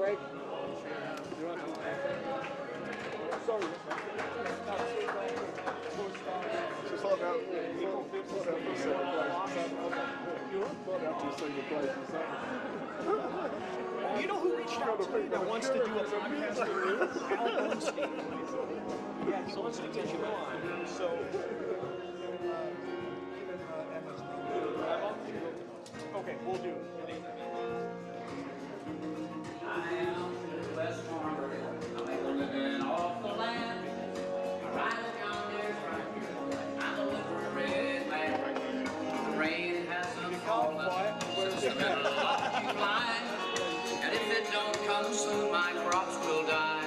Frank. Sorry. Just hold out for second place. You know who reached out to me that wants to do a podcast with you? Al Bunstein. Yeah, he wants to get you on. So, okay, we'll do it. I am the best farmer. I'm living off the land. I ride down there right here. I'm a little red man. The rain hasn't fallen since the middle of July. And if it don't come soon, my crops will die.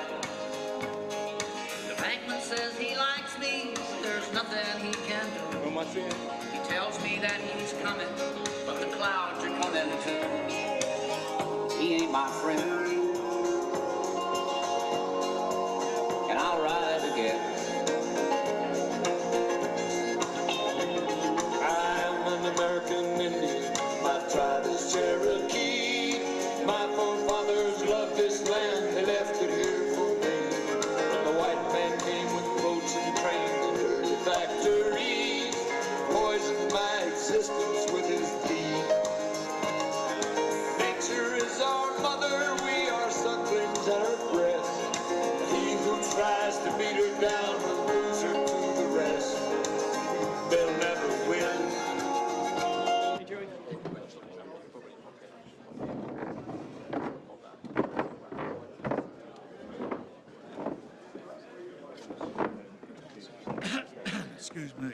The bankman says he likes me, but there's nothing he can do. What am I saying? He tells me that he's coming, but the clouds are coming too. He ain't my friend, and I'll ride again. I'm an American Indian, my tribe is Cherokee. My forefathers loved this land, they left it here for me. The white man came with boats and trains and dirty factories, poisoned my existence with his deed. Nature is our mother, we are sucklings at her breast. He who tries to beat her down will lose her to the rest. They'll never win. Excuse me.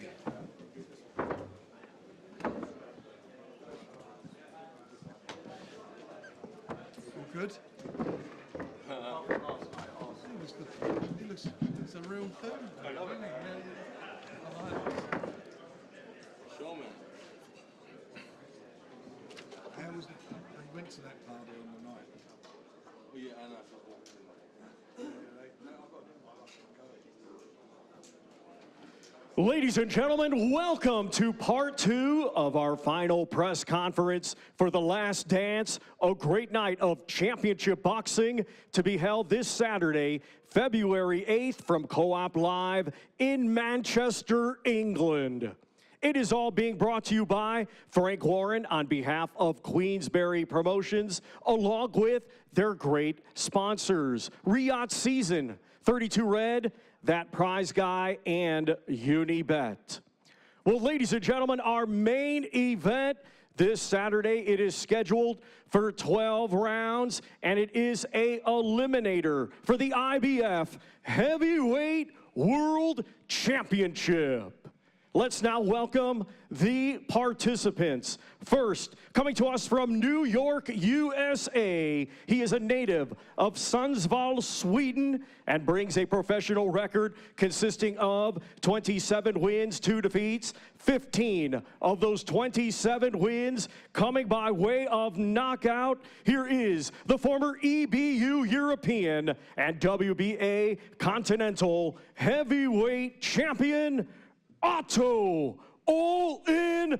All good? He looks it's a real thing. I love it. Yeah. I like it. Show me. How was it? I went to that party on the night. Oh, yeah, I know. Ladies and gentlemen, welcome to part 2 of our final press conference for The Last Dance, a great night of championship boxing to be held this Saturday, February 8th from Co-op Live in Manchester, England. It is all being brought to you by Frank Warren on behalf of Queensberry Promotions, along with their great sponsors, Riyadh Season, 32 Red, That Prize Guy, and Unibet. Well, ladies and gentlemen, our main event this Saturday, it is scheduled for 12 rounds, and it is a eliminator for the IBF Heavyweight World Championship. Let's now welcome the participants. First, coming to us from New York, USA, he is a native of Sundsvall, Sweden, and brings a professional record consisting of 27 wins, 2 defeats, 15 of those 27 wins coming by way of knockout. Here is the former EBU European and WBA Continental Heavyweight Champion, Otto Wallin.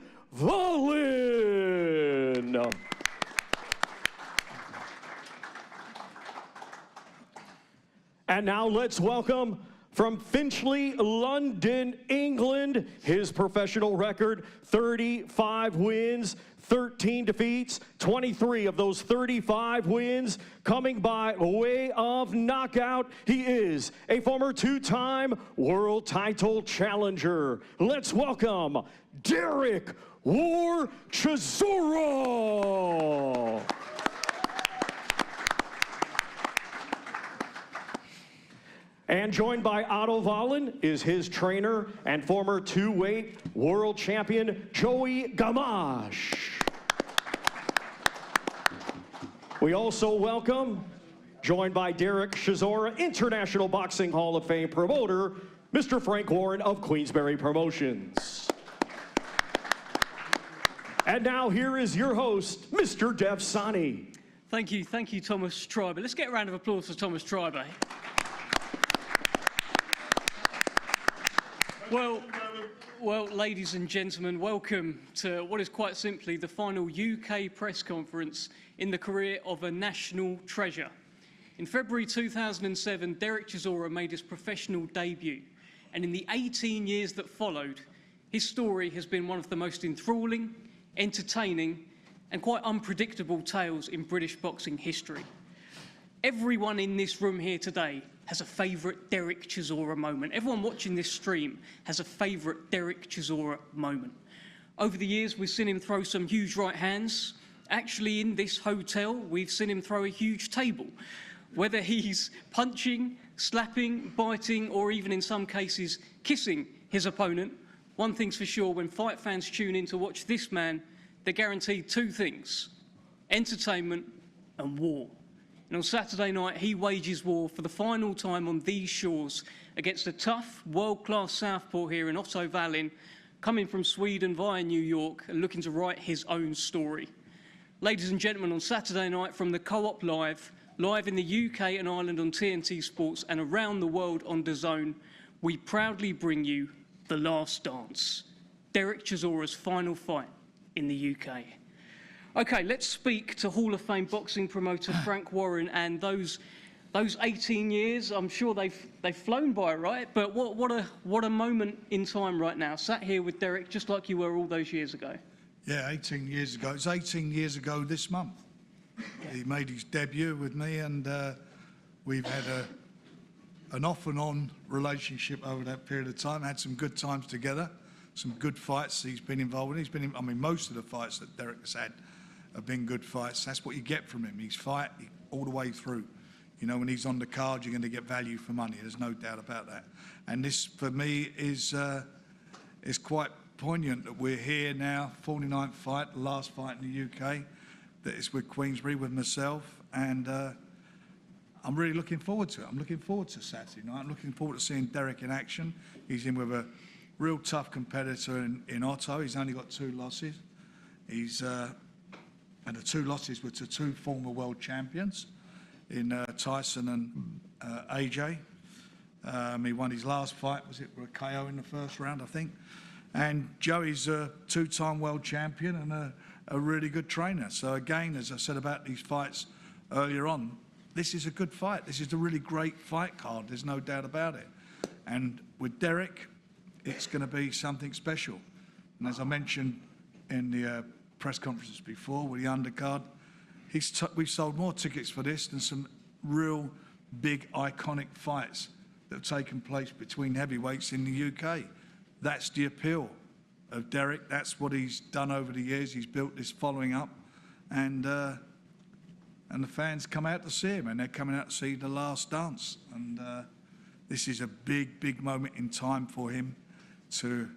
And now let's welcome from Finchley, London, England, his professional record, 35 wins, 13 defeats, 23 of those 35 wins coming by way of knockout. He is a former 2-time world title challenger. Let's welcome Derek War Chisora. And joined by Otto Wallin is his trainer and former 2-weight world champion, Joey Gamache. We also welcome, joined by Derek Chisora, International Boxing Hall of Fame promoter, Mr. Frank Warren of Queensberry Promotions. And now here is your host, Mr. Dev Sani. Thank you, Thomas Treiber. Let's get a round of applause for Thomas Treiber. Well, ladies and gentlemen, welcome to what is quite simply the final UK press conference in the career of a national treasure. In February 2007, Derek Chisora made his professional debut, and in the 18 years that followed, his story has been one of the most enthralling, entertaining, and quite unpredictable tales in British boxing history. Everyone in this room here today has a favourite Derek Chisora moment. Everyone watching this stream has a favourite Derek Chisora moment. Over the years, we've seen him throw some huge right hands. Actually, in this hotel, we've seen him throw a huge table. Whether he's punching, slapping, biting, or even in some cases, kissing his opponent, one thing's for sure, when fight fans tune in to watch this man, they're guaranteed two things: entertainment and war. And on Saturday night, he wages war for the final time on these shores against a tough, world-class southpaw here in Otto Wallin, coming from Sweden via New York and looking to write his own story. Ladies and gentlemen, on Saturday night from the Co-op Live in the UK and Ireland on TNT Sports and around the world on DAZN, we proudly bring you The Last Dance, Derek Chisora's final fight in the UK. Okay, let's speak to Hall of Fame boxing promoter Frank Warren, and those 18 years, I'm sure they've flown by, right? But what a moment in time right now, sat here with Derek just like you were all those years ago. Yeah, 18 years ago. It's 18 years ago this month. He made his debut with me, and we've had an off and on relationship over that period of time. Had some good times together, some good fights he's been involved in. I mean, most of the fights that Derek has had have been good fights. That's what you get from him. He's fight all the way through. You know, when he's on the card, you're going to get value for money. There's no doubt about that. And this, for me, is quite poignant that we're here now, 49th fight, the last fight in the UK. That is with Queensberry, with myself, and I'm really looking forward to it. I'm looking forward to Saturday night. I'm looking forward to seeing Derek in action. He's in with a real tough competitor in Otto. He's only got 2 losses. And the 2 losses were to 2 former world champions in Tyson and AJ. He won his last fight, was it with a KO in the first round, I think. And Joey's a 2-time world champion and a really good trainer. So again, as I said about these fights earlier on, this is a good fight. This is a really great fight card. There's no doubt about it. And with Derek, it's going to be something special. And as I mentioned in the press conferences before with the undercard, we've sold more tickets for this than some real big iconic fights that have taken place between heavyweights in the UK. That's the appeal of Derek. That's what he's done over the years. He's built this following up, and the fans come out to see him, and they're coming out to see The Last Dance. And this is a big, big moment in time for him to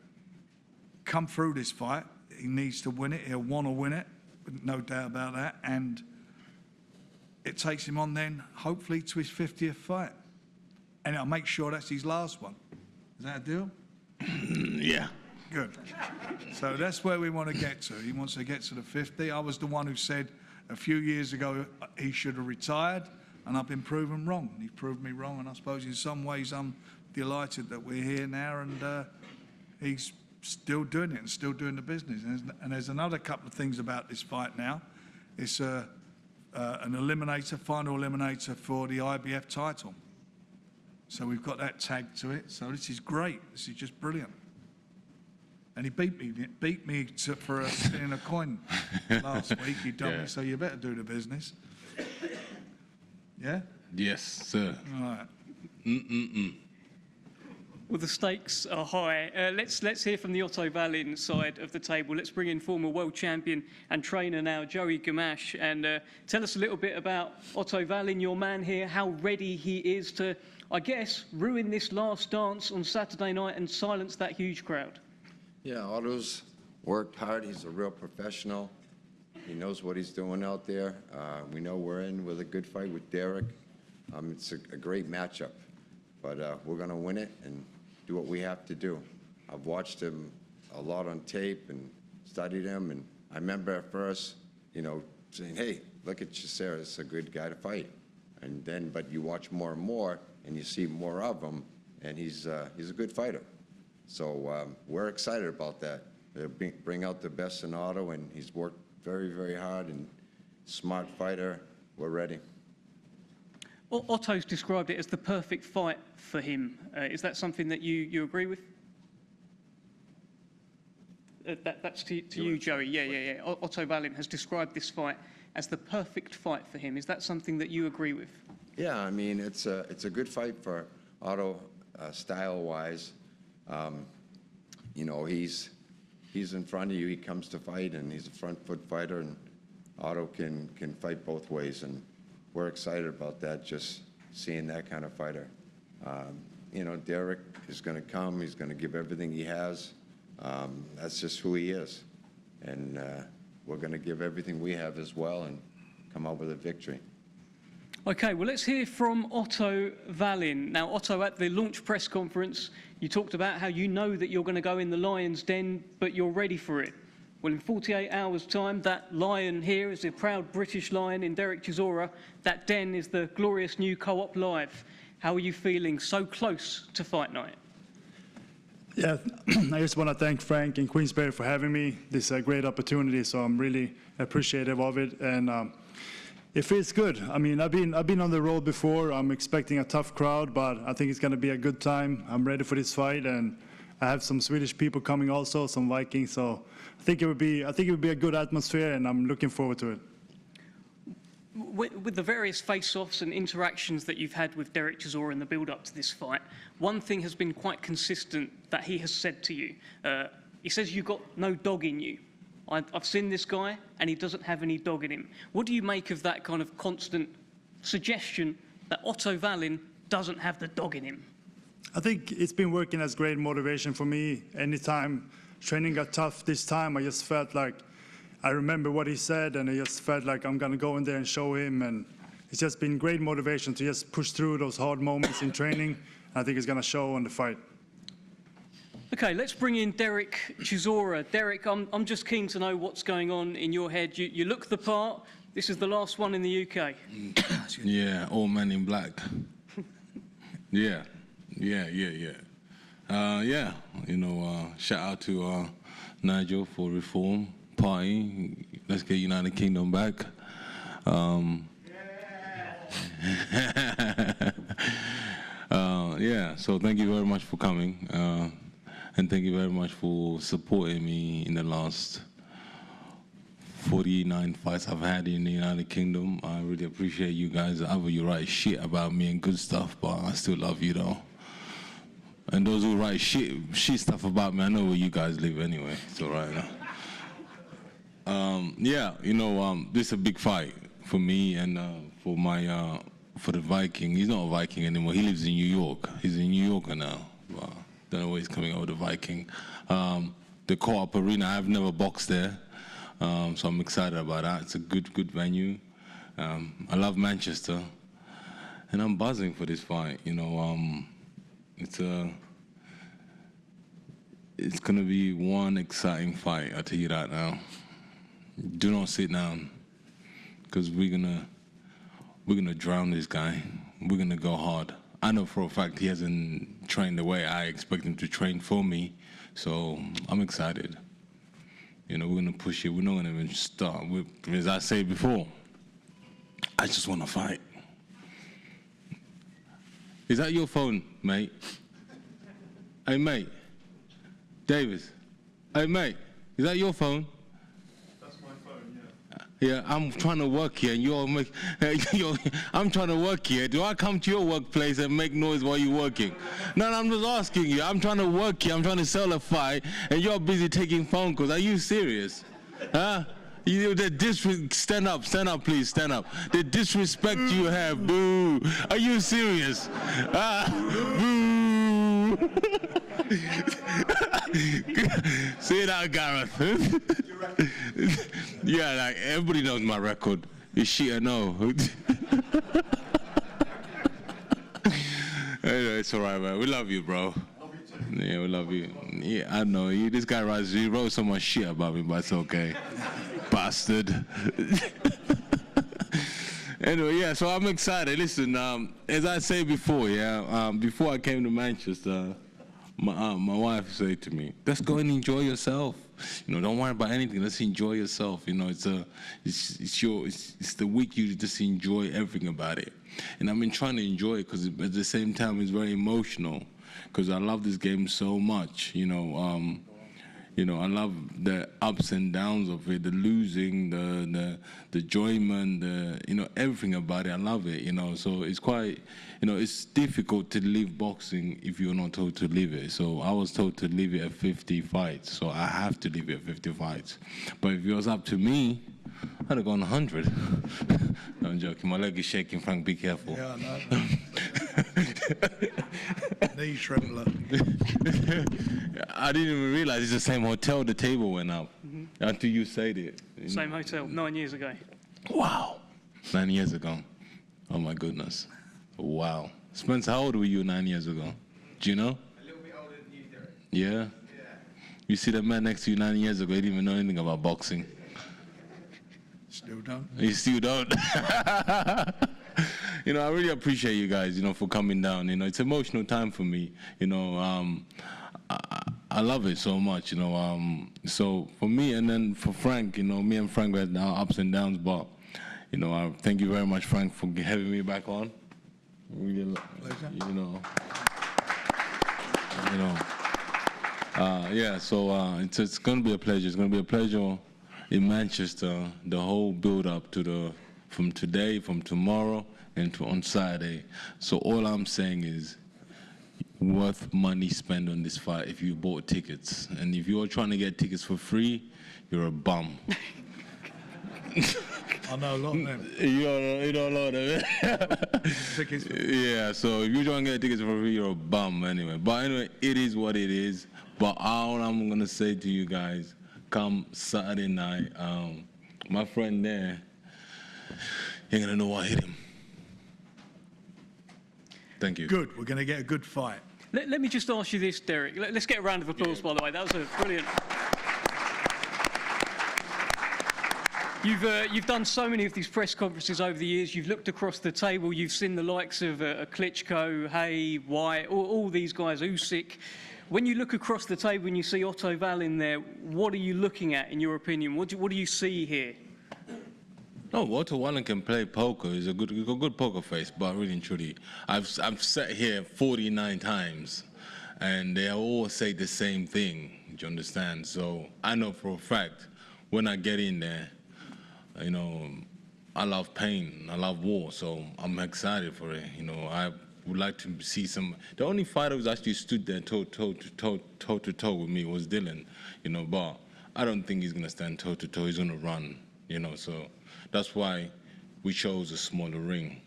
come through this fight. He needs to win it. He'll want to win it, no doubt about that. And it takes him on then, hopefully, to his 50th fight. And I'll make sure that's his last one. Is that a deal? Yeah. Good. So that's where we want to get to. He wants to get to the 50. I was the one who said a few years ago he should have retired, and I've been proven wrong. He proved me wrong, and I suppose in some ways I'm delighted that we're here now, and he's still doing it and still doing the business. And there's another couple of things about this fight now. It's an eliminator, final eliminator for the IBF title. So we've got that tagged to it. So this is great. This is just brilliant. And he beat me for a spinning a coin last week. He done me, so you better do the business. Yeah? Yes, sir. All right. Well, the stakes are high. Let's hear from the Otto Wallin side of the table. Let's bring in former world champion and trainer now, Joey Gamache, and tell us a little bit about Otto Wallin, your man here, how ready he is to, I guess, ruin this last dance on Saturday night and silence that huge crowd. Yeah, Otto's worked hard. He's a real professional. He knows what he's doing out there. We know we're in with a good fight with Derek. It's a great matchup, but we're going to win it and do what we have to do. I've watched him a lot on tape and studied him, and I remember at first, you know, saying, hey, look at Chisora, it's a good guy to fight. And then, but you watch more and more, and you see more of him, and he's a good fighter. So we're excited about that. They'll bring out the best in Otto, and he's worked very, very hard and smart fighter. We're ready. Otto's described it as the perfect fight for him. Is that something that you agree with? That's to you, Joey. Yeah. Otto Wallin has described this fight as the perfect fight for him. Is that something that you agree with? Yeah, I mean, it's a good fight for Otto, style-wise. You know, he's in front of you. He comes to fight, and he's a front-foot fighter, and Otto can fight both ways, and we're excited about that, just seeing that kind of fighter. You know, Derek is going to come. He's going to give everything he has. That's just who he is. And we're going to give everything we have as well and come out with a victory. Okay, well, let's hear from Otto Wallin. Now, Otto, at the launch press conference, you talked about how you know that you're going to go in the lion's den, but you're ready for it. Well, in 48 hours' time, that lion here is a proud British lion in Derek Chisora. That den is the glorious new Co-op Live. How are you feeling so close to fight night? Yeah, I just want to thank Frank and Queensberry for having me. This is a great opportunity, so I'm really appreciative of it. And it feels good. I mean, I've been on the road before. I'm expecting a tough crowd, but I think it's going to be a good time. I'm ready for this fight, and I have some Swedish people coming also, some Vikings. So I think it would be a good atmosphere, and I'm looking forward to it. With the various face-offs and interactions that you've had with Derek Chisora in the build-up to this fight, one thing has been quite consistent that he has said to you. He says you've got no dog in you. I've seen this guy, and he doesn't have any dog in him. What do you make of that kind of constant suggestion that Otto Wallin doesn't have the dog in him? I think it's been working as great motivation for me. Anytime training got tough this time, I just felt like I remember what he said, and I just felt like I'm going to go in there and show him. And it's just been great motivation to just push through those hard moments in training. And I think it's going to show in the fight. Okay, let's bring in Derek Chisora. Derek, I'm just keen to know what's going on in your head. You look the part. This is the last one in the UK. Yeah, all men in black. Yeah, you know, shout out to Nigel for Reform Party. Let's get United Kingdom back. Yeah, so thank you very much for coming. And thank you very much for supporting me in the last 49 fights I've had in the United Kingdom. I really appreciate you guys. Either you write shit about me and good stuff, but I still love you though. And those who write shit stuff about me, I know where you guys live anyway. It's all right now. Yeah, you know, this is a big fight for me and for the Viking. He's not a Viking anymore. He lives in New York. He's a New Yorker now. Don't know where he's coming out with the Viking. The Co-op Arena, I've never boxed there, so I'm excited about that. It's a good venue. I love Manchester, and I'm buzzing for this fight. You know, it's gonna be one exciting fight. I'll tell you that now. Do not sit down, because we're gonna drown this guy. We're gonna go hard. I know for a fact he hasn't trained the way I expect him to train for me, so I'm excited. You know, we're gonna push it. We're not gonna even start. As I said before, I just want to fight. Is that your phone, mate? Hey, mate. Davis. Hey, mate. Is that your phone? Yeah, I'm trying to work here, and I'm trying to work here. Do I come to your workplace and make noise while you're working? No, I'm just asking you. I'm trying to work here. I'm trying to sell a fight, and you're busy taking phone calls. Are you serious? Huh? Stand up, please, stand up. The disrespect you have, boo. Are you serious? Boo. Say that, Gareth. Yeah, like everybody knows my record. It's shit, I know. Anyway, it's alright, man. We love you, bro. Yeah, we love you. Yeah, I know. This guy wrote so much shit about me, but it's okay. Bastard. Anyway, yeah, so I'm excited. Listen, as I said before, before I came to Manchester, my wife said to me, "Let's go and enjoy yourself. Don't worry about anything. Let's enjoy yourself. It's the week you just enjoy everything about it." And I've been trying to enjoy it because at the same time it's very emotional because I love this game so much. I love the ups and downs of it, the losing, the enjoyment, everything about it. I love it, So it's quite, it's difficult to leave boxing if you're not told to leave it. So I was told to leave it at 50 fights, so I have to leave it at 50 fights. But if it was up to me, I'd have gone 100. No, I'm joking. My leg is shaking, Frank. Be careful. Yeah, I know. Knee trembler. I didn't even realize it's the same hotel the table went up until you said it. Same hotel, 9 years ago. Wow. 9 years ago. Oh, my goodness. Wow. Spence, how old were you 9 years ago? Do you know? A little bit older than you, Derek. Yeah? Yeah. You see the man next to you 9 years ago, he didn't even know anything about boxing. Still don't. You still don't. I really appreciate you guys, for coming down. It's an emotional time for me. I love it so much, So for me and then for Frank, me and Frank had our ups and downs, but, I thank you very much, Frank, for having me back on. Really, Pleasure. It's going to be a pleasure. It's going to be a pleasure in Manchester, the whole build-up from today, from tomorrow, and on Saturday. So all I'm saying is worth money spent on this fight if you bought tickets. And if you're trying to get tickets for free, you're a bum. I know a lot of them. You know a lot of them. Tickets. Yeah, so if you're trying to get tickets for free, you're a bum anyway. But anyway, it is what it is. But all I'm going to say to you guys, come Saturday night, my friend there, you're going to know what hit him. Thank you. Good. We're going to get a good fight. Let me just ask you this, Derek. Let's get a round of applause, by the way. That was a brilliant. You've done so many of these press conferences over the years. You've looked across the table. You've seen the likes of Klitschko, Hay, White, all these guys, Usyk. When you look across the table and you see Otto Wallin there, what are you looking at, in your opinion? What do you see here? No, Otto Wallin can play poker. He's a good poker face, but really and truly, I've sat here 49 times, and they all say the same thing. Do you understand? So I know for a fact when I get in there, I love pain, I love war, so I'm excited for it. I would like to see some. The only fighter who's actually stood there toe to toe with me was Dylan. But I don't think he's gonna stand toe to toe. He's gonna run. So. That's why we chose a smaller ring.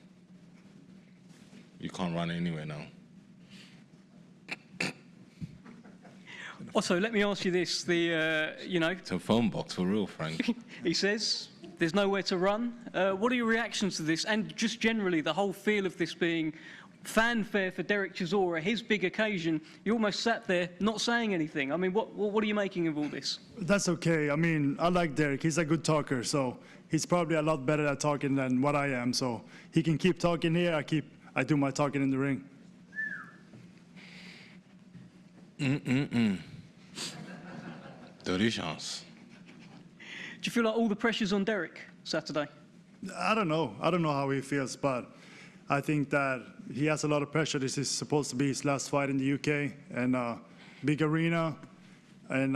You can't run anywhere now. Otto, let me ask you this. It's a phone box for real, Frank. He says there's nowhere to run. What are your reactions to this? And just generally, the whole feel of this being fanfare for Derek Chisora, his big occasion. You almost sat there not saying anything. I mean, what are you making of all this? That's okay. I mean, I like Derek. He's a good talker, so he's probably a lot better at talking than what I am. So he can keep talking here. I do my talking in the ring. Delicious. Do you feel like all the pressure's on Derek Saturday? I don't know. I don't know how he feels, but I think that he has a lot of pressure. This is supposed to be his last fight in the UK, and big arena. And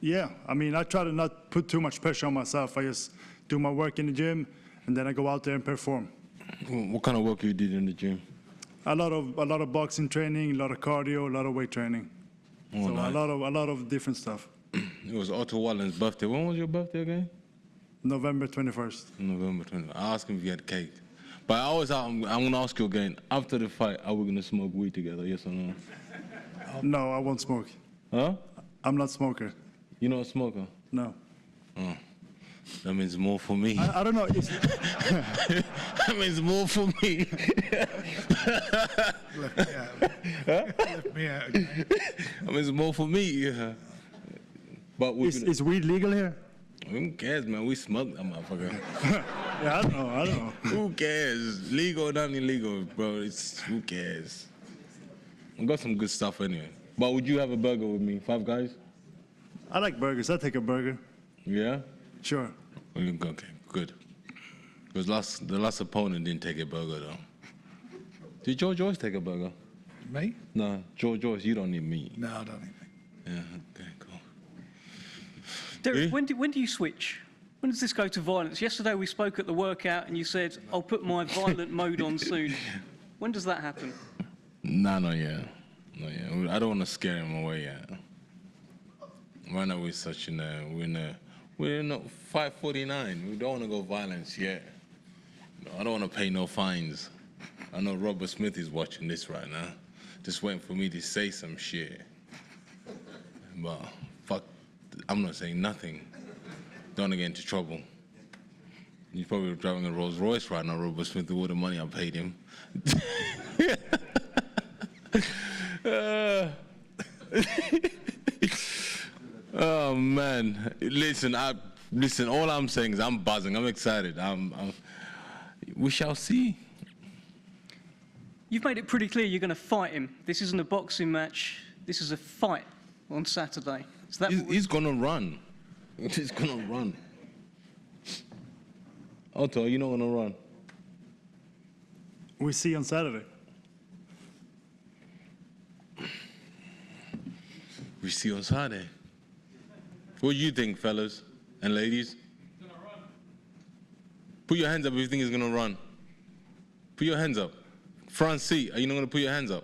yeah, I mean, I try to not put too much pressure on myself. I just do my work in the gym, and then I go out there and perform. What kind of work you did in the gym? A lot of boxing training, a lot of cardio, a lot of weight training. Oh, so nice. a lot of different stuff. It was Otto Wallin's birthday. When was your birthday again? November 21st. November 20th. I asked him if he had cake. But I'm going to ask you again, after the fight, are we going to smoke weed together, yes or no? No, I won't smoke. Huh? I'm not a smoker. You're not a smoker? No. Oh. That means more for me. I don't know. That means more for me. Left me out. Left me out again. That means more for me. Yeah. But Is weed legal here? Who cares, man? We smoke that motherfucker. Yeah, I don't know. Who cares? Legal or not illegal, bro? Who cares? I got some good stuff anyway. But would you have a burger with me? Five Guys? I like burgers. I'll take a burger. Yeah? Sure. Okay, good. Because the last opponent didn't take a burger, though. Did George Joyce take a burger? Me? No, George Joyce, you don't need meat. No, I don't think. Yeah, okay, cool. Derek, when do you switch? When does this go to violence? Yesterday we spoke at the workout and you said, I'll put my violent mode on soon. When does that happen? Nah, not yet. I don't want to scare him away yet. Right now we're in 549. We don't want to go violence yet. No, I don't want to pay no fines. I know Robert Smith is watching this right now, just waiting for me to say some shit. But fuck, I'm not saying nothing. Don't want to get into trouble. He's probably driving a Rolls Royce right now, Robert Smith, with all the money I paid him. Oh man, listen. All I'm saying is I'm buzzing. I'm excited. We shall see. You've made it pretty clear you're going to fight him. This isn't a boxing match. This is a fight on Saturday. Is that He's gonna run. He's gonna run. Otto, you're not gonna run. We see you on Saturday. We see you on Saturday. What do you think, fellas and ladies? He's gonna run. Put your hands up if you think he's gonna run. Put your hands up. Front seat, are you not gonna put your hands up?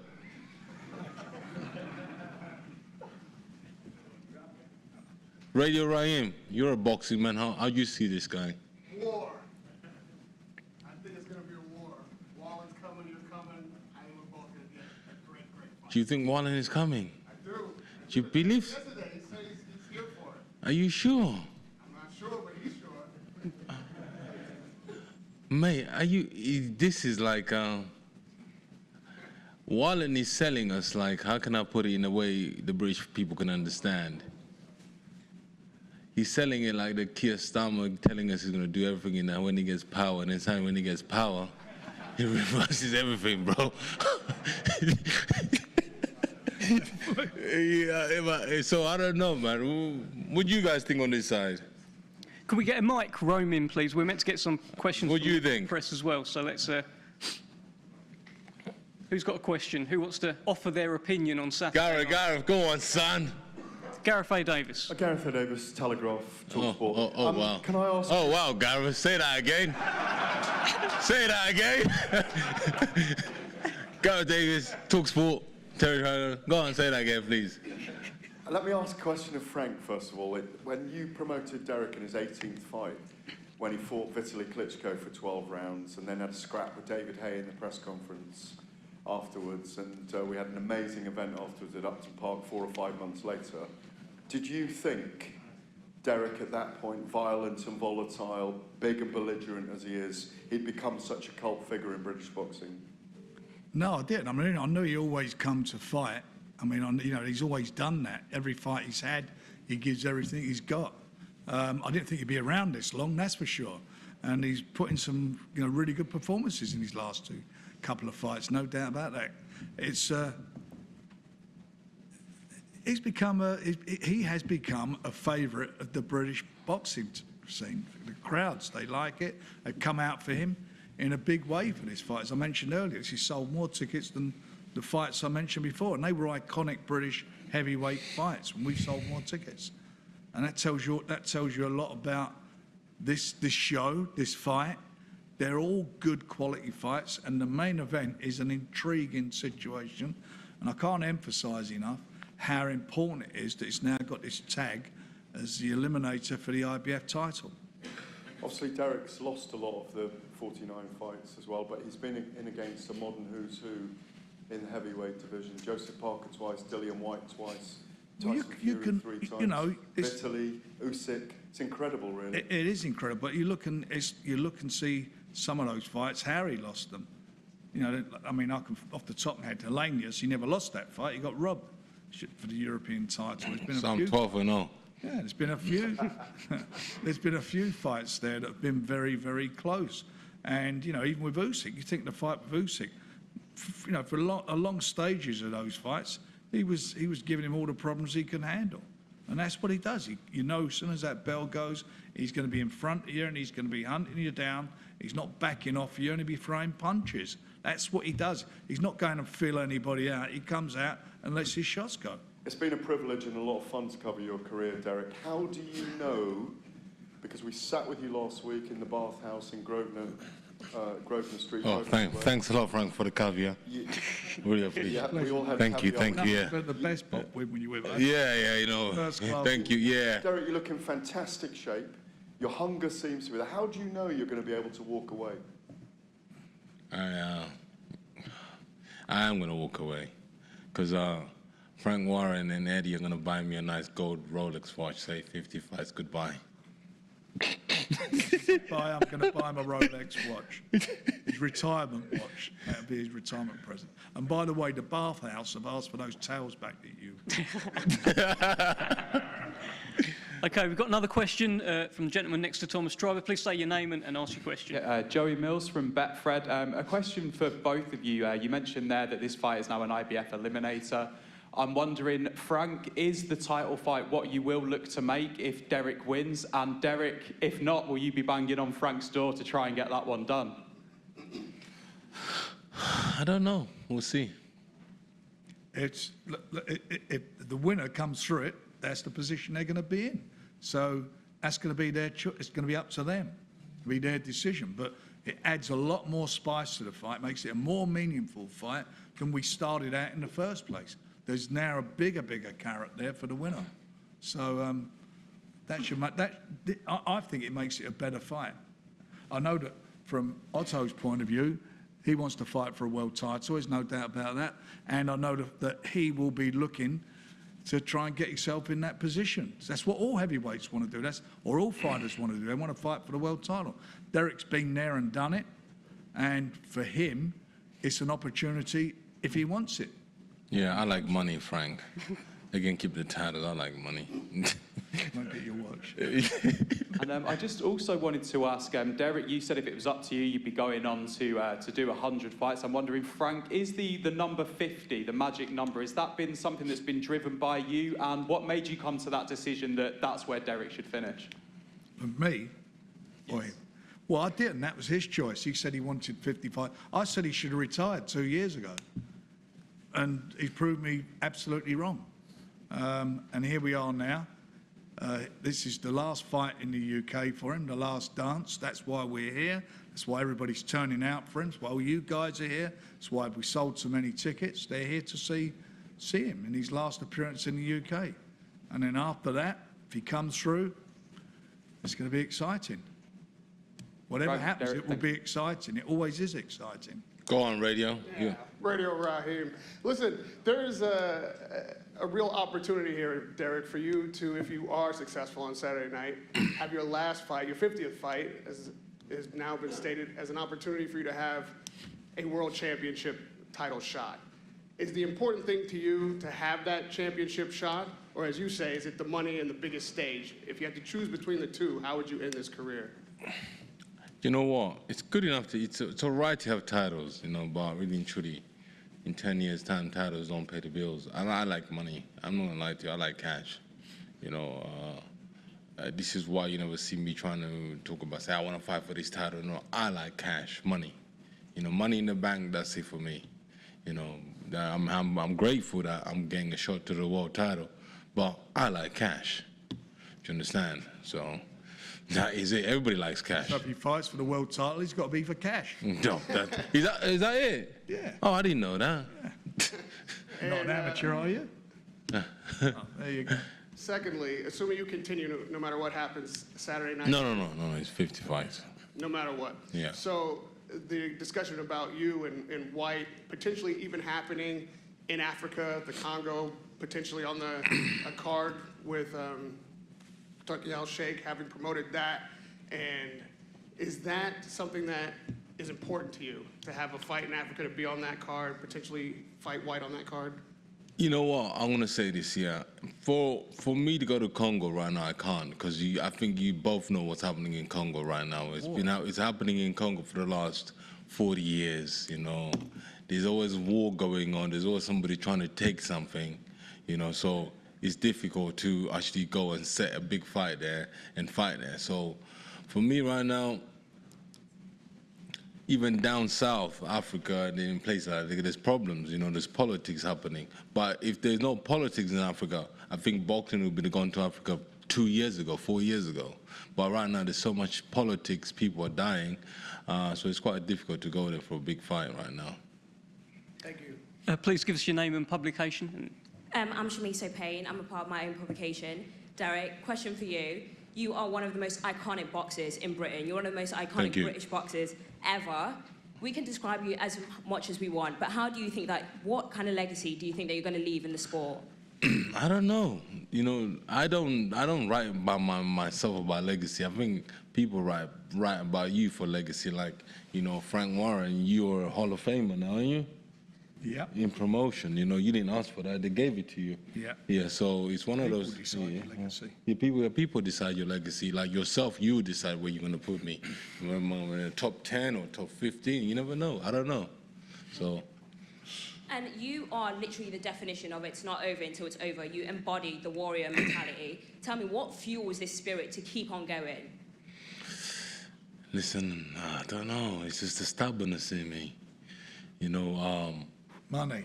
Radio Raheem, you're a boxing man. How do you see this guy? War. I think it's going to be a war. Wallin's coming, you're coming. I think we're both going to get a great fight. Do you think Wallin is coming? I do. Do you believe? Yesterday, he said he's good for it. Are you sure? I'm not sure, but he's sure. Mate, this is like, Wallin is selling us, like, how can I put it in a way the British people can understand? He's selling it like the Keir Starmer telling us he's going to do everything in that when he gets power, and then when he gets power, he reverses everything, bro. Yeah, so I don't know, man. What do you guys think on this side? Can we get a mic roaming, please? We're meant to get some questions What do from you the think? press as well, so let's... Who's got a question? Who wants to offer their opinion on Saturday? Gareth, go on, son. Gareth A. Davis. Gareth A. Davis, Telegraph, Talksport. Oh, wow. Can I ask... Oh, wow, Gareth, say that again. Say that again. Gareth Davis, Talksport, Terry Tyler. Go on, say that again, please. Let me ask a question of Frank, first of all. When you promoted Derek in his 18th fight, when he fought Vitaly Klitschko for 12 rounds and then had a scrap with David Hay in the press conference afterwards, and we had an amazing event afterwards at Upton Park 4 or 5 months later, did you think Derek at that point, violent and volatile, big and belligerent as he is, he'd become such a cult figure in British boxing? No, I didn't. I mean, I knew he always come to fight. I mean, he's always done that. Every fight he's had, he gives everything he's got. I didn't think he'd be around this long, that's for sure. And he's put in some, really good performances in his last couple of fights, no doubt about that. He has become a favourite of the British boxing scene. The crowds, they like it. They've come out for him in a big way for this fight. As I mentioned earlier, he sold more tickets than the fights I mentioned before, and they were iconic British heavyweight fights, and we sold more tickets. And that tells you a lot about this show, this fight. They're all good quality fights, and the main event is an intriguing situation. And I can't emphasise enough how important it is that it's now got this tag as the eliminator for the IBF title. Obviously, Derek's lost a lot of the 49 fights as well, but he's been in against a modern who's who in the heavyweight division. Joseph Parker twice, Dillian White twice, Tyson Fury 3 times, Vitaly, Usyk. It's incredible, really. It is incredible, but you look and see some of those fights, how he lost them. I mean, I can off the top of my head, Helenius, he never lost that fight. He got robbed for the European title. So I'm 12-0. Yeah, there's been a few. There's been a few fights there that have been very, very close. And even with Usyk, you think the fight with Usyk, for a long stages of those fights, he was giving him all the problems he can handle. And that's what he does. As soon as that bell goes, he's going to be in front of you and he's going to be hunting you down. He's not backing off you and he'll be throwing punches. That's what he does. He's not going to fill anybody out. He comes out and lets his shots go. It's been a privilege and a lot of fun to cover your career, Derek. How do you know, because we sat with you last week in the bathhouse in Grosvenor Street. Oh, thanks a lot, Frank, for the caveat. Really appreciate it. Yeah, we all had Thank you, caveat. yeah. But the best part when you were with us. Yeah, First class. Thank you, yeah. Derek, you look in fantastic shape. Your hunger seems to be there. How do you know you're going to be able to walk away? I am going to walk away because Frank Warren and Eddie are going to buy me a nice gold Rolex watch, say 50 fights goodbye. I'm going to buy him a Rolex watch. His retirement watch. That'll be his retirement present. And by the way, the bathhouse have asked for those towels back that you. Okay, we've got another question from the gentleman next to Thomas Driver. Please say your name and ask your question. Yeah, Joey Mills from Betfred. A question for both of you. You mentioned there that this fight is now an IBF eliminator. I'm wondering, Frank, is the title fight what you will look to make if Derek wins? And Derek, if not, will you be banging on Frank's door to try and get that one done? I don't know. We'll see. If the winner comes through it, that's the position they're going to be in. So that's going to be their choice. It's going to be up to them. It'll be their decision. But it adds a lot more spice to the fight, makes it a more meaningful fight than we started out in the first place. There's now a bigger carrot there for the winner. So that should make that. I think it makes it a better fight. I know that from Otto's point of view, he wants to fight for a world title. There's no doubt about that. And I know that he will be looking to try and get himself in that position. That's what all heavyweights want to do. Or all fighters want to do. They want to fight for the world title. Derek's been there and done it. And for him, it's an opportunity if he wants it. Yeah, I like money, Frank. They can keep the title. I like money. Won't get your watch. And I just also wanted to ask, Derek, you said if it was up to you, you'd be going on to do 100 fights. I'm wondering, Frank, is the number 50, the magic number, has that been something that's been driven by you? And what made you come to that decision that that's where Derek should finish? For me? Yes. Well, I didn't. That was his choice. He said he wanted 55. I said he should have retired 2 years ago. And he's proved me absolutely wrong. And here we are now. This is the last fight in the UK for him, the last dance. That's why we're here. That's why everybody's turning out for him. That's why you guys are here. That's why we sold so many tickets. They're here to see him in his last appearance in the UK. And then after that, if he comes through, it's going to be exciting. Whatever happens, Derek, it will be exciting. It always is exciting. Go on, radio. Yeah. Radio Raheem. Listen, there's a real opportunity here, Derek, for you to, if you are successful on Saturday night, have your last fight, your 50th fight, as has now been stated, as an opportunity for you to have a world championship title shot. Is the important thing to you to have that championship shot? Or as you say, is it the money and the biggest stage? If you had to choose between the two, how would you end this career? You know what? It's good enough to, it's all right to have titles, but really and truly, in 10 years' time, titles don't pay the bills. I like money. I'm not gonna lie to you, I like cash. This is why you never see me trying to talk about, say, I want to fight for this title. No, I like cash, money. Money in the bank, that's it for me. I'm grateful that I'm getting a shot to the world title, but I like cash. Do you understand? So that is it. Everybody likes cash. So if he fights for the world title, he's got to be for cash. No, is that it? Yeah. Oh, I didn't know that. Yeah. You're not an amateur, are you? Oh, there you go. Secondly, assuming you continue no matter what happens Saturday night. No, it's 50 fights. No matter what. Yeah. So the discussion about you and White potentially even happening in Africa, the Congo, potentially on a card with Turkey al-Sheikh, having promoted that, and is that something that is important to you, to have a fight in Africa, to be on that card, potentially fight White on that card? You know what? I want to say this, yeah. For me to go to Congo right now, I can't, because I think you both know what's happening in Congo right now. It's happening in Congo for the last 40 years, there's always war going on. There's always somebody trying to take something, you know. So it's difficult to actually go and set a big fight there and fight there. So for me right now, even down south, Africa, in places like that, there's problems, you know, there's politics happening. But if there's no politics in Africa, I think boxing would have gone to Africa 2 years ago, 4 years ago. But right now, there's so much politics, people are dying, so it's quite difficult to go there for a big fight right now. Thank you. Please give us your name and publication. I'm Shamiso Payne. I'm a part of my own publication. Derek, question for you. You are one of the most iconic boxers in Britain. You're one of the most iconic British boxers ever. We can describe you as much as we want, but how do you think that, what kind of legacy do you think that you're going to leave in the sport? I don't know. You know, I don't write about myself about legacy. I think people write about you for legacy. Like, you know, Frank Warren, you're a Hall of Famer now, aren't you? Yeah. In promotion, you know, you didn't ask for that; they gave it to you. Yeah. Yeah. So it's one People of those. decide your legacy. Yeah, people decide your legacy. Like yourself, you decide where you're going to put me. Whether I'm in the top 10 or top 15, you never know. I don't know. So. And you are literally the definition of it's not over until it's over. You embody the warrior mentality. Tell me, what fuels this spirit to keep on going? Listen, I don't know. It's just the stubbornness in me. You know, Money.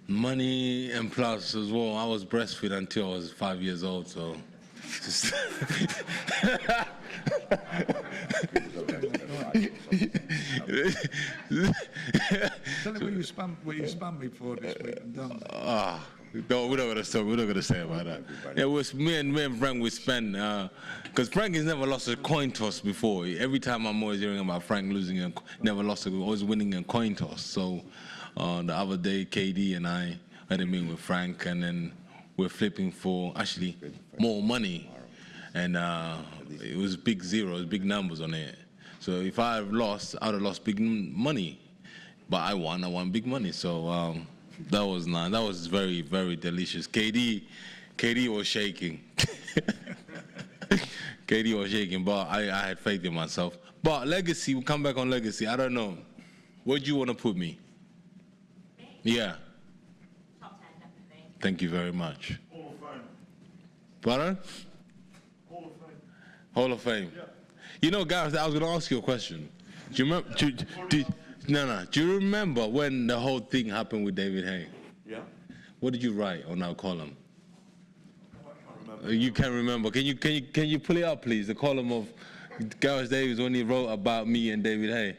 Money, and plus as well, I was breastfed until I was 5 years old, so. Just Tell me what you spun me for this week and done. No, we're not gonna say. We're not gonna say about that. Yeah, it was me and Frank. We spend because Frank has never lost a coin toss before. Every time I'm always hearing about Frank losing never lost always winning a coin toss. So the other day, KD and I had a meeting with Frank, and then we're flipping for actually more money, and it was big zeros, big numbers on it. So if I had lost, I'd have lost big money, but I won big money. So. That was nice. That was very, very delicious. KD was shaking. KD was shaking, but I had faith in myself. But legacy, we'll come back on legacy. I don't know. Where do you want to put me? Yeah. Top 10, definitely. Thank you very much. Hall of Fame. Pardon? Hall of Fame. Hall of Fame. Yeah. You know, guys, I was going to ask you a question. Do you remember? No. Do you remember when the whole thing happened with David Hay? Yeah. What did you write on our column? I can't remember. You can't remember. Can you pull it up, please? The column of Gareth Davies when he wrote about me and David Hay.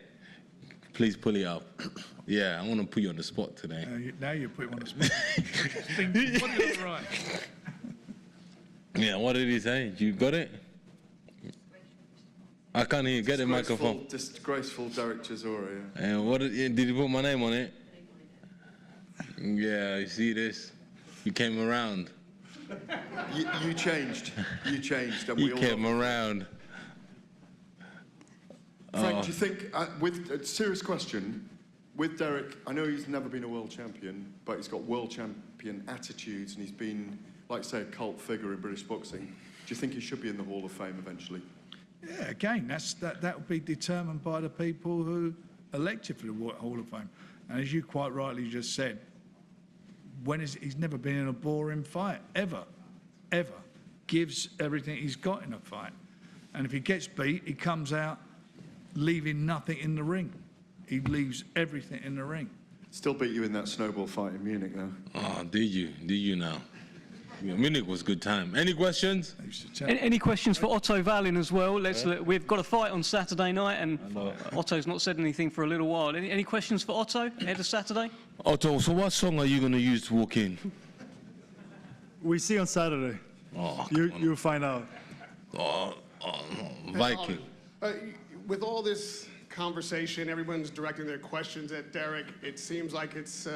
Please pull it up. Yeah, I want to put you on the spot today. Now you put him on the spot. What did I write? Yeah, what did he say? You got it? I can't hear. Get the microphone. Disgraceful Derek Chisora. Yeah. And what did you put my name on it? Yeah, you see this? You came around. You changed. You changed. And You came around. Frank, do you think, with a serious question, with Derek, I know he's never been a world champion, but he's got world champion attitudes, and he's been, like say, a cult figure in British boxing. Do you think he should be in the Hall of Fame eventually? Yeah, again, that will be determined by the people who elected for the Hall of Fame. And as you quite rightly just said, he's never been in a boring fight, ever. Gives everything he's got in a fight. And if he gets beat, he comes out leaving nothing in the ring. He leaves everything in the ring. Still beat you in that snowball fight in Munich, though. Oh, did you? Did you now? Yeah, Munich was a good time. Any questions? Any questions for Otto Wallin as well? We've got a fight on Saturday night, and Otto's not said anything for a little while. Any questions for Otto ahead of Saturday? Otto, so what song are you going to use to walk in? We see on Saturday. Oh, You'll find out. Viking. With all this conversation, everyone's directing their questions at Derek. It seems like it's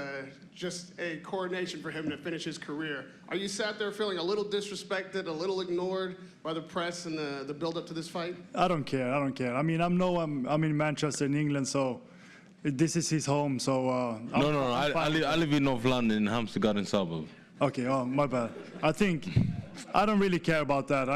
just a coronation for him to finish his career. Are you sat there feeling a little disrespected, a little ignored by the press and the build-up to this fight? I don't care. I mean, I'm in Manchester, in England, so this is his home. So I live in North London, in Hampstead Garden suburb. Okay. Oh, my bad. I don't really care about that.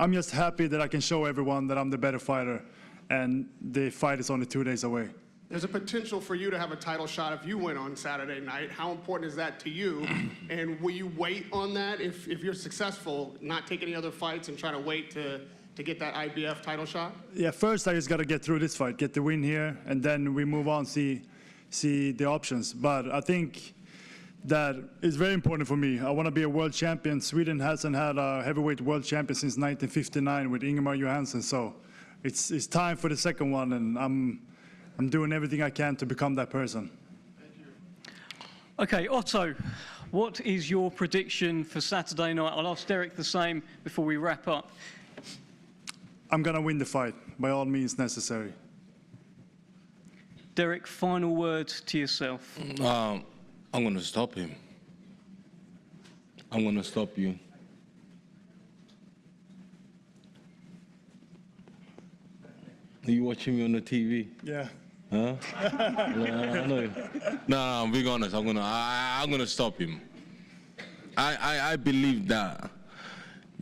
I'm just happy that I can show everyone that I'm the better fighter, and the fight is only 2 days away. There's a potential for you to have a title shot if you win on Saturday night. How important is that to you? And will you wait on that if you're successful, not take any other fights and try to wait to get that IBF title shot? Yeah, first I just got to get through this fight, get the win here, and then we move on, see the options. But I think that is very important for me. I want to be a world champion. Sweden hasn't had a heavyweight world champion since 1959 with Ingemar Johansson, so it's time for the second one, and I'm doing everything I can to become that person. Okay, Otto, what is your prediction for Saturday night? I'll ask Derek the same before we wrap up. I'm going to win the fight, by all means necessary. Derek, final word to yourself. I'm going to stop him. I'm going to stop you. Are you watching me on the TV? Yeah. Huh? I know. No, I'm being honest. I'm gonna stop him. I believe that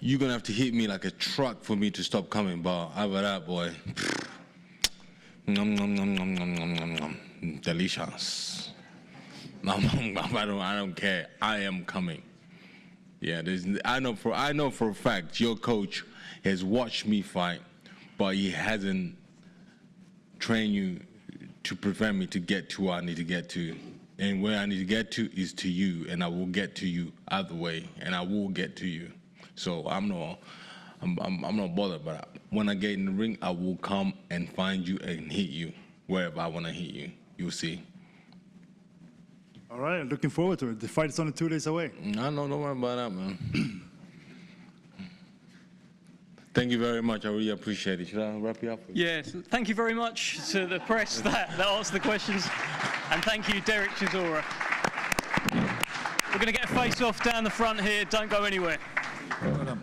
you're gonna have to hit me like a truck for me to stop coming. But over that, boy, delicious. I don't care. I am coming. Yeah, I know for a fact your coach has watched me fight, but he hasn't trained you to prevent me to get to where I need to get to. And where I need to get to is to you, and I will get to you either way, and I will get to you. So I'm not bothered, but when I get in the ring, I will come and find you and hit you wherever I want to hit you. You'll see. All right, looking forward to it. The fight is only 2 days away. I know, don't worry about that, man. Thank you very much. I really appreciate it. Should I wrap you up? Yes, thank you very much to the press that asked the questions. And thank you, Derek Chisora. We're going to get a face-off down the front here. Don't go anywhere. Well done.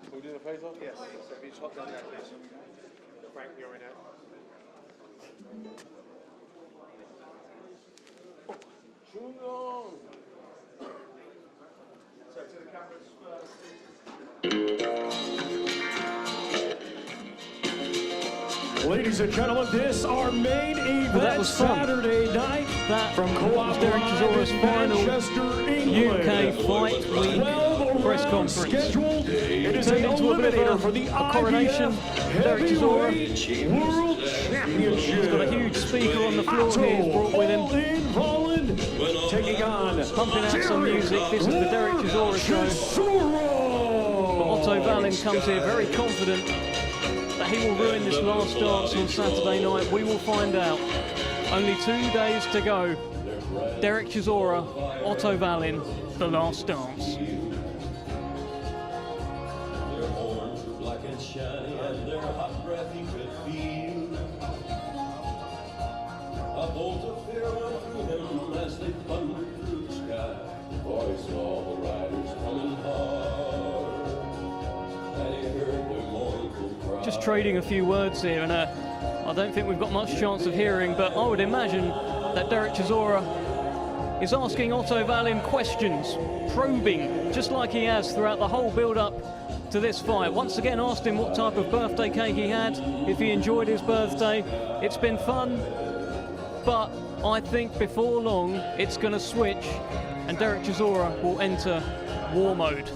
Can we do the face-off? Yes. So if you talk down that, please. Frank, you're in it. Too long. So to the cameras first. Ladies and gentlemen, this our main event Well, that was fun. Saturday night That from was Derek Chisora's final Manchester, England. UK Fight Week 12 press rounds conference. scheduled. It is Turned a into a bit eliminator of for the a coronation. IBF Derek Chisora. Heavyweight World Championship. He's got a huge speaker on the floor here he's brought with him. Otto Wallin taking on Pumping out some music. This is the Derek Chisora show. Chisora. But Otto Wallin comes here very confident that he will ruin this last dance on Saturday night. We will find out. Only 2 days to go. Derek Chisora, Otto Wallin, the last dance. Their horns were black and shiny, and their hot breath he could feel. A bolt of fear went through him as they thundered through the sky. For he saw the riders coming hard, and he heard their mournful cry. Just trading a few words here, and I don't think we've got much chance of hearing, but I would imagine that Derek Chisora is asking Otto Wallin questions, probing, just like he has throughout the whole build-up to this fight. Once again asked him what type of birthday cake he had, if he enjoyed his birthday. It's been fun, but I think before long it's going to switch and Derek Chisora will enter war mode.